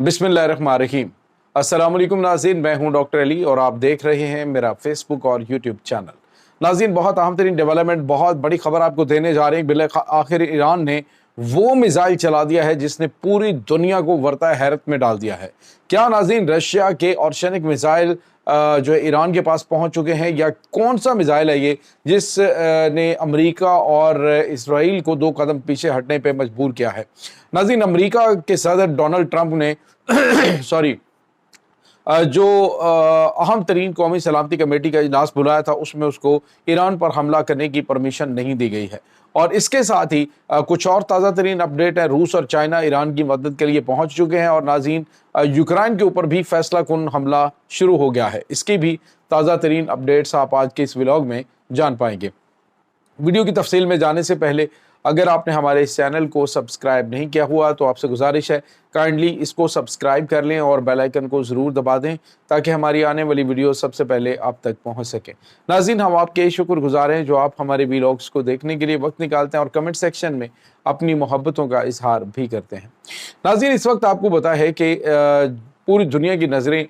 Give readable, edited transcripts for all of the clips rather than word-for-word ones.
बिस्मिल्लाहिर्रहमानिर्रहीम। अस्सलाम वालेकुम नाज़रीन, मैं हूं डॉक्टर अली और आप देख रहे हैं मेरा फेसबुक और यूट्यूब चैनल। नाज़रीन, बहुत अहम तरीन डेवलपमेंट, बहुत बड़ी खबर आपको देने जा रहे हैं। बिल आखिर ईरान ने वो मिसाइल चला दिया है जिसने पूरी दुनिया को वर्ता हैरत में डाल दिया है। क्या नाज़रीन रशिया के ऑर्शनिक मिसाइल जो है ईरान के पास पहुंच चुके हैं, या कौन सा मिसाइल है ये जिस ने अमेरिका और इसराइल को दो कदम पीछे हटने पे मजबूर किया है। नाज़रीन, अमेरिका के सदर डोनाल्ड ट्रंप ने सॉरी जो अहम तरीन कौमी सलामती कमेटी का इजलास बुलाया था, उसमें उसको ईरान पर हमला करने की परमिशन नहीं दी गई है। और इसके साथ ही कुछ और ताज़ा तरीन अपडेट है। रूस और चाइना ईरान की मदद के लिए पहुंच चुके हैं और नाज़रीन यूक्रेन के ऊपर भी फैसला कुन हमला शुरू हो गया है। इसकी भी ताज़ा तरीन अपडेट्स आप आज के इस व्लॉग में जान पाएंगे। वीडियो की तफसील में जाने से पहले अगर आपने हमारे इस चैनल को सब्सक्राइब नहीं किया हुआ तो आपसे गुजारिश है, काइंडली इसको सब्सक्राइब कर लें और बेल आइकन को ज़रूर दबा दें ताकि हमारी आने वाली वीडियो सबसे पहले आप तक पहुंच सके। नाज़रीन, हम आपके शुक्रगुजार हैं जो आप हमारे वीलॉग्स को देखने के लिए वक्त निकालते हैं और कमेंट सेक्शन में अपनी मोहब्बतों का इजहार भी करते हैं। नाज़रीन, इस वक्त आपको पता है कि पूरी दुनिया की नज़रें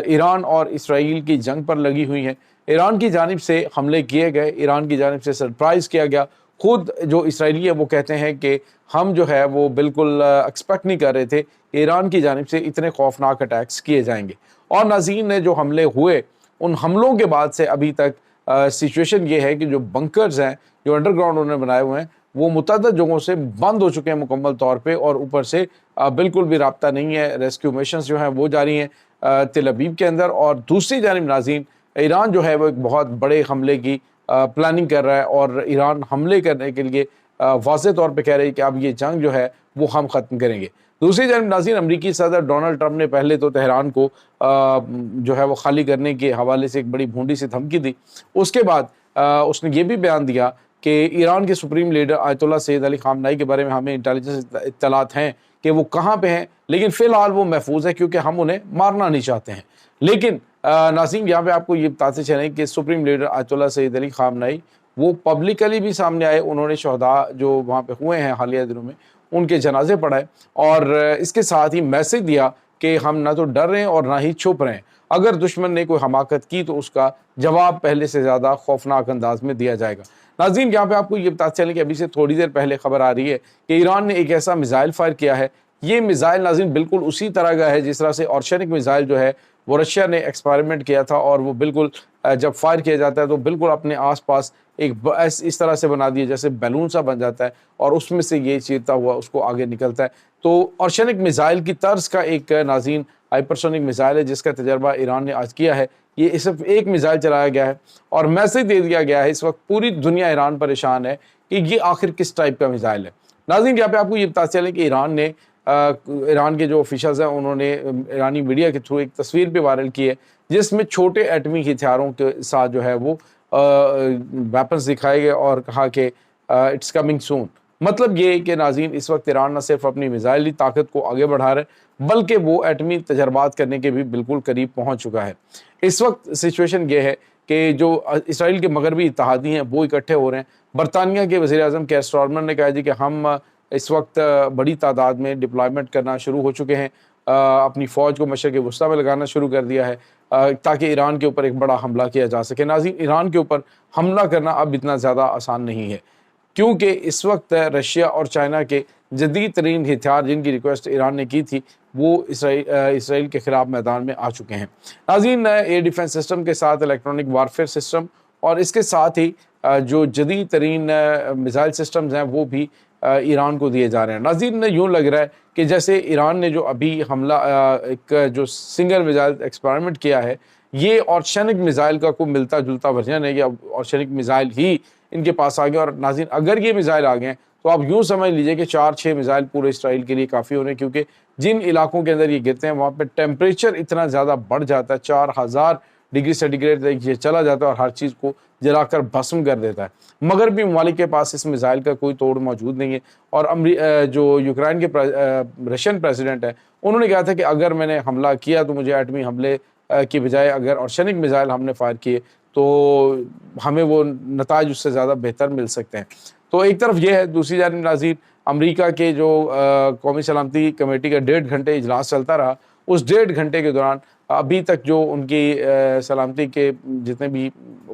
ईरान और इसराइल की जंग पर लगी हुई हैं। ईरान की जानिब से हमले किए गए, ईरान की जानिब से सरप्राइज़ किया गया। खुद जो इसराइली है वो कहते हैं कि हम जो है वो बिल्कुल एक्सपेक्ट नहीं कर रहे थे ईरान की जानिब से इतने खौफनाक अटैक्स किए जाएंगे। और नाज़रीन ने जो हमले हुए, उन हमलों के बाद से अभी तक सिचुएशन ये है कि जो बंकर्स हैं, जो अंडरग्राउंड उन्होंने बनाए हुए हैं, वो मुतअद्दिद जगहों से बंद हो चुके हैं मुकम्मल तौर पे, और ऊपर से बिल्कुल भी राब्ता नहीं है। रेस्क्यू मिशंस जो हैं वो जारी हैं तेल अवीव के अंदर। और दूसरी जानिब नाज़रीन, ईरान जो है वो एक बहुत बड़े हमले की प्लानिंग कर रहा है और ईरान हमले करने के लिए वाज़ेह तौर पे कह रही है कि अब ये जंग जो है वो हम ख़त्म करेंगे। दूसरी जानब नाज़रीन, अमरीकी सदर डोनाल्ड ट्रंप ने पहले तो तेहरान को जो है वो खाली करने के हवाले से एक बड़ी भूंडी सी धमकी दी। उसके बाद उसने ये भी बयान दिया कि ईरान के सुप्रीम लीडर आयतुल्लाह सैयद अली ख़ामनेई के बारे में हमें इंटेलिजेंस इत्तलात हैं कि वो कहाँ पे हैं, लेकिन फ़िलहाल वो महफूज है क्योंकि हम उन्हें मारना नहीं चाहते हैं। लेकिन नाज़रीन, यहाँ पे आपको ये बताते चलें कि सुप्रीम लीडर आयतुल्लाह सैयद अली ख़ामनेई वो पब्लिकली भी सामने आए। उन्होंने शहदा जो वहाँ पे हुए हैं हालिया दिनों में, उनके जनाजे पढ़ाए और इसके साथ ही मैसेज दिया कि हम ना तो डर रहे हैं और ना ही छुप रहे हैं। अगर दुश्मन ने कोई हमाकत की तो उसका जवाब पहले से ज़्यादा खौफनाक अंदाज में दिया जाएगा। नाज़रीन, यहाँ पे आपको ये बताते चलें कि अभी से थोड़ी देर पहले खबर आ रही है कि ईरान ने एक ऐसा मिसाइल फायर किया है। ये मिसाइल नाज़रीन बिल्कुल उसी तरह का है जिस तरह से ऑर्शनिक मिसाइल जो है वो रशिया ने एक्सपेरिमेंट किया था, और वो बिल्कुल जब फायर किया जाता है तो बिल्कुल अपने आसपास एक इस तरह से बना दिया जैसे बैलून सा बन जाता है और उसमें से ये चीरता हुआ उसको आगे निकलता है। तो ऑर्शनिक मिसाइल की तर्ज का एक नाज़रीन हाइपरसोनिक मिसाइल है जिसका तजर्बा ईरान ने आज किया है। ये सिर्फ एक मिसाइल चलाया गया है और मैसेज दे दिया गया है। इस वक्त पूरी दुनिया ईरान परेशान है कि ये आखिर किस टाइप का मिसाइल है। नाज़रीन, यहाँ पे आपको ये बताते चलें कि ईरान के जो ऑफिशियल्स हैं उन्होंने ईरानी मीडिया के थ्रू एक तस्वीर भी वायरल की है जिसमें छोटे एटमी हथियारों के साथ जो है वो वेपन्स दिखाए गए और कहा कि इट्स कमिंग सून। मतलब ये कि नाज़रीन, इस वक्त ईरान न सिर्फ अपनी मिसाइली ताकत को आगे बढ़ा रहा है बल्कि वो एटमी तजर्बात करने के भी बिल्कुल करीब पहुंच चुका है। इस वक्त सिचुएशन ये है कि जो इसराइल के मगरबी इत्तेहादी हैं वो इकट्ठे हो रहे हैं। बरतानिया के वज़ीर आज़म केयर स्टारमर ने कहा जी कि हम इस वक्त बड़ी तादाद में डिप्लॉयमेंट करना शुरू हो चुके हैं, अपनी फ़ौज को मशरक़ वस्ता में लगाना शुरू कर दिया है ताकि ईरान के ऊपर एक बड़ा हमला किया जा सके। नाज़रीन, ईरान के ऊपर हमला करना अब इतना ज़्यादा आसान नहीं है क्योंकि इस वक्त रशिया और चाइना के जदीद तरीन हथियार जिनकी रिक्वेस्ट ईरान ने की थी वो इसराइल के ख़िलाफ़ मैदान में आ चुके हैं। नाज़रीन, एयर डिफेंस सिस्टम के साथ इलेक्ट्रॉनिक वारफेयर सिस्टम और इसके साथ ही जो जदीद तरीन मिसाइल सिस्टम्स हैं वो भी ईरान को दिए जा रहे हैं। नाज़रीन, यूँ लग रहा है कि जैसे ईरान ने जो अभी हमला एक जो सिंगल मिसाइल एक्सपेरिमेंट किया है, ये ऑर्शनिक मिसाइल का कोई मिलता जुलता वर्जन है, या ऑर्शनिक मिसाइल ही इनके पास आ गया। और नाज़रीन, अगर ये मिसाइल आ गए तो आप यूँ समझ लीजिए कि 4-6 मिसाइल पूरे इसराइल के लिए काफ़ी हो रहे हैं, क्योंकि जिन इलाकों के अंदर ये गिरते हैं वहाँ पर टेम्परेचर इतना ज़्यादा बढ़ जाता है, 4000 डिग्री सेंटीग्रेड तक ये चला जाता है और हर चीज़ को जलाकर भस्म कर देता है। मगरबी ममालिक के पास इस मिसाइल का कोई तोड़ मौजूद नहीं है। और जो यूक्रेन के रशियन प्रेसिडेंट है उन्होंने कहा था कि अगर मैंने हमला किया तो मुझे एटमी हमले की बजाय अगर ऑर्शनिक मिसाइल हमने फायर किए तो हमें वो नताज उससे ज़्यादा बेहतर मिल सकते हैं। तो एक तरफ ये है, दूसरी जानिब नाज़रीन امریکہ کے جو قومی سلامتی کمیٹی کا 1.5 گھنٹے اجلاس چلتا رہا، اس 1.5 گھنٹے کے دوران ابھی تک جو ان کی سلامتی کے جتنے بھی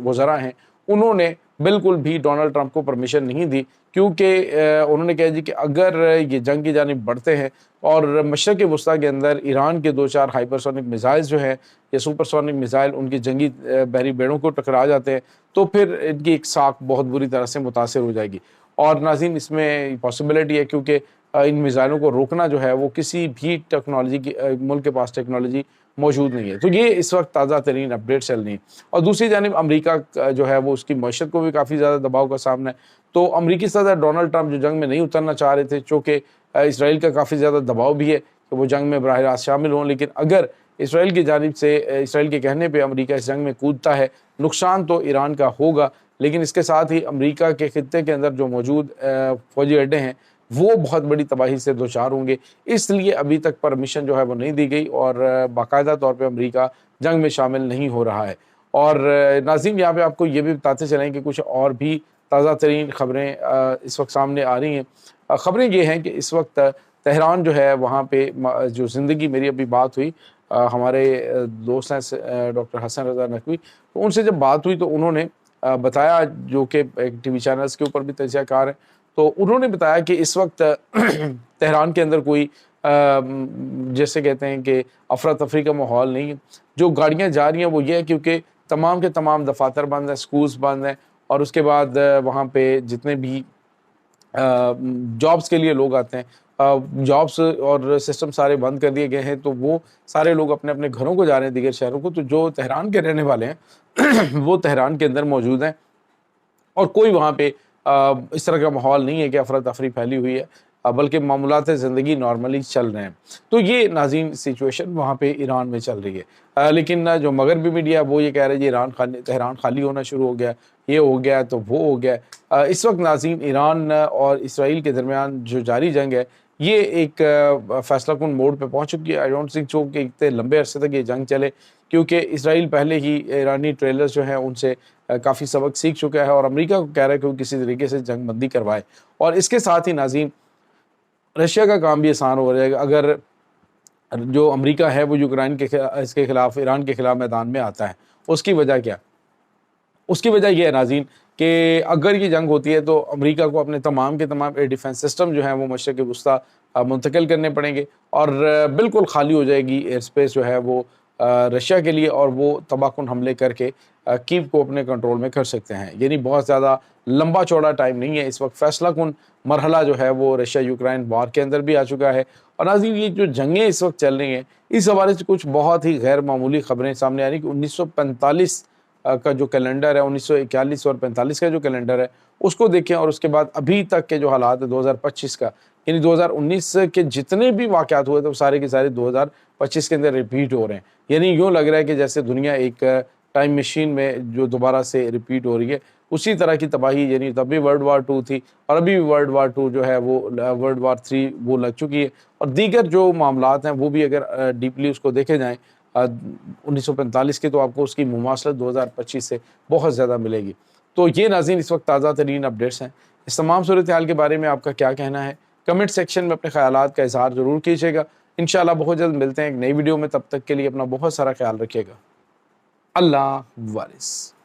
وزراء ہیں انہوں نے بالکل بھی ڈونلڈ ٹرمپ کو پرمیشن نہیں دی، کیونکہ انہوں نے کہا جی کہ اگر یہ جنگ کی جانب بڑھتے ہیں اور مشرق وسطیٰ کے اندر ایران کے 2-4 ہائپرسونک میزائل جو ہیں یا سپرسونک میزائل ان کی جنگی بحری بیڑوں کو ٹکرا جاتے ہیں تو پھر ان کی ایک ساکھ بہت بری طرح سے متاثر ہو جائے گی۔ اور ناظرین اس میں پاسبلٹی ہے کیونکہ ان میزائلوں کو روکنا جو ہے وہ کسی بھی ٹیکنالوجی کی ملک کے پاس ٹیکنالوجی موجود نہیں ہے۔ تو یہ اس وقت تازہ ترین اپڈیٹ چل رہی ہیں۔ اور دوسری جانب امریکہ جو ہے وہ اس کی معیشت کو بھی کافی زیادہ دباؤ کا سامنا ہے۔ تو امریکی صدر ڈونلڈ ٹرمپ جو جنگ میں نہیں اترنا چاہ رہے تھے، چونکہ اسرائیل کا کافی زیادہ دباؤ بھی ہے کہ وہ جنگ میں براہ راست شامل ہوں، لیکن اگر اسرائیل کی جانب سے اسرائیل کے کہنے پہ امریکہ اس جنگ میں کودتا ہے، نقصان تو ایران کا ہوگا، لیکن اس کے ساتھ ہی امریکہ کے خطے کے اندر جو موجود فوجی اڈے ہیں وہ بہت بڑی تباہی سے دوچار ہوں گے۔ اس لیے ابھی تک پرمیشن جو ہے وہ نہیں دی گئی اور باقاعدہ طور پہ امریکہ جنگ میں شامل نہیں ہو رہا ہے۔ اور ناظرین یہاں پہ آپ کو یہ بھی بتاتے چلیں کہ کچھ اور بھی تازہ ترین خبریں اس وقت سامنے آ رہی ہیں۔ خبریں یہ ہیں کہ اس وقت تہران جو ہے وہاں پہ جو زندگی میری ابھی بات ہوئی ہمارے دوست ہیں ڈاکٹر حسن رضا نقوی، تو ان سے جب بات ہوئی تو انہوں نے بتایا، جو کہ ایک ٹی وی چینلز کے اوپر بھی تجزیہ کار ہیں، تو انہوں نے بتایا کہ اس وقت تہران کے اندر کوئی جیسے کہتے ہیں کہ افراتفری کا ماحول نہیں ہے۔ جو گاڑیاں جا رہی ہیں وہ یہ ہے کیونکہ تمام کے تمام دفاتر بند ہیں، سکولز بند ہیں، اور اس کے بعد وہاں پہ جتنے بھی جابس کے لیے لوگ آتے ہیں، جابس اور سسٹم سارے بند کر دیے گئے ہیں، تو وہ سارے لوگ اپنے اپنے گھروں کو جا رہے ہیں دیگر شہروں کو۔ تو جو تہران کے رہنے والے ہیں وہ تہران کے اندر موجود ہیں اور کوئی وہاں پہ اس طرح کا ماحول نہیں ہے کہ افراتفری پھیلی ہوئی ہے، بلکہ معمولات زندگی نارملی چل رہے ہیں۔ تو یہ ناظرین سچویشن وہاں پہ ایران میں چل رہی ہے، لیکن جو مغربی میڈیا وہ یہ کہہ رہے ہیں جی تہران خالی ہونا شروع ہو گیا، یہ ہو گیا تو وہ ہو گیا۔ اس وقت ناظرین ایران اور اسرائیل کے درمیان جو جاری جنگ ہے یہ ایک فیصلہ کن موڈ پہ پہنچ چکی ہے۔ آئی ڈونٹ تھنک سو کہ اتنے لمبے عرصے تک یہ جنگ چلے، کیونکہ اسرائیل پہلے ہی ایرانی ٹریلرز جو ہیں ان سے کافی سبق سیکھ چکا ہے اور امریکہ کو کہہ رہا ہے کہ وہ کسی طریقے سے جنگ بندی کروائے۔ اور اس کے ساتھ ہی ناظرین رشیا کا کام بھی آسان ہو جائے گا اگر جو امریکہ ہے وہ یوکرائن کے اس کے خلاف ایران کے خلاف میدان میں آتا ہے۔ اس کی وجہ کیا؟ اس کی وجہ یہ ہے ناظرین کہ اگر یہ جنگ ہوتی ہے تو امریکہ کو اپنے تمام کے تمام ایئر ڈیفنس سسٹم جو ہیں وہ مشرق وسطیٰ منتقل کرنے پڑیں گے اور بالکل خالی ہو جائے گی ایئر سپیس جو ہے وہ رشیا کے لیے، اور وہ تباہ کن حملے کر کے کیو کو اپنے کنٹرول میں کر سکتے ہیں۔ یعنی بہت زیادہ لمبا چوڑا ٹائم نہیں ہے، اس وقت فیصلہ کن مرحلہ جو ہے وہ رشیا یوکرائن وار کے اندر بھی آ چکا ہے۔ اور ناظرین یہ جو جنگیں اس وقت چل رہی ہیں اس حوالے سے کچھ بہت ہی غیر معمولی خبریں سامنے آ رہی ہیں کہ 1945 کا جو کیلنڈر ہے، 1941 اور 45 کا جو کیلنڈر ہے اس کو دیکھیں اور اس کے بعد ابھی تک کے جو حالات ہے 2025 کا، یعنی 2019 کے جتنے بھی واقعات ہوئے تھے وہ سارے کے سارے 2025 کے اندر ریپیٹ ہو رہے ہیں۔ یعنی یوں لگ رہا ہے کہ جیسے دنیا ایک ٹائم مشین میں جو دوبارہ سے ریپیٹ ہو رہی ہے، اسی طرح کی تباہی، یعنی تب بھی ورلڈ وار 2 تھی اور ابھی بھی ورلڈ وار 2 جو ہے وہ ورلڈ وار 3 وہ لگ چکی ہے، اور دیگر جو معاملات ہیں وہ بھی اگر ڈیپلی اس کو دیکھے جائیں 1945 کے، تو آپ کو اس کی مماثلت 2025 سے بہت زیادہ ملے گی۔ تو یہ ناظرین اس وقت تازہ ترین اپڈیٹس ہیں۔ اس تمام صورتحال کے بارے میں آپ کا کیا کہنا ہے؟ کمنٹ سیکشن میں اپنے خیالات کا اظہار ضرور کیجیے گا۔ انشاءاللہ بہت جلد ملتے ہیں ایک نئی ویڈیو میں، تب تک کے لیے اپنا بہت سارا خیال رکھیے گا۔ اللہ وارث۔